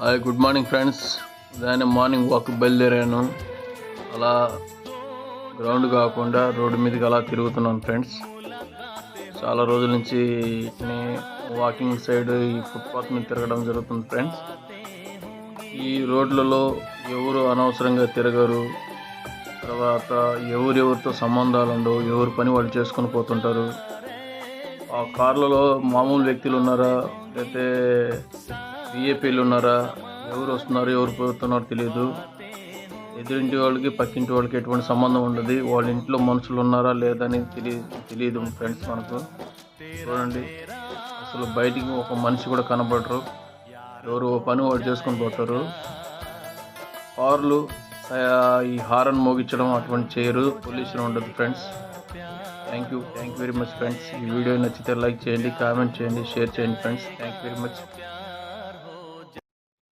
Hi good morning friends. ఉదయాన్నే morning walk బయలుదేరాను. అలా గ్రౌండ్ కాకుండా రోడ్డు మీదకి అలా తిరుగుతున్నాను ఫ్రెండ్స్. చాలా రోజుల నుంచి వాకింగ్ సైడ్ ఈ ఫుట్పాత్ మీద తిరగడం జరుగుతుంది ఫ్రెండ్స్. ఈ రోడ్లలో ఎవరు అనవసరంగా తిరగరు, తర్వాత ఎవరెవరితో సంబంధాలు ఉండవు, ఎవరి పని వాళ్ళు చేసుకొని పోతుంటారు. ఆ కార్లలో మామూలు వ్యక్తులు ఉన్నారా, లేకపోతే విఏపీలు ఉన్నారా, ఎవరు వస్తున్నారు ఎవరు పోతున్నారో తెలియదు. ఎదురింటి వాళ్ళకి పక్కింటి వాళ్ళకి ఎటువంటి సంబంధం ఉండదు. వాళ్ళ ఇంట్లో మనుషులు ఉన్నారా లేదని తెలియదు ఫ్రెండ్స్. మనకు చూడండి, అసలు బయటికి ఒక మనిషి కూడా కనబడరు. ఎవరు పని వాళ్ళు చేసుకొని పోతారు. కార్లు ఈ హారన్ మోగించడం అటువంటి చేయరు, పొల్యూషన్ ఉండదు friends. Thank you very much friends. ఈ వీడియో నచ్చితే లైక్ చేయండి, కామెంట్ చేయండి, షేర్ చేయండి friends. Thank you very much.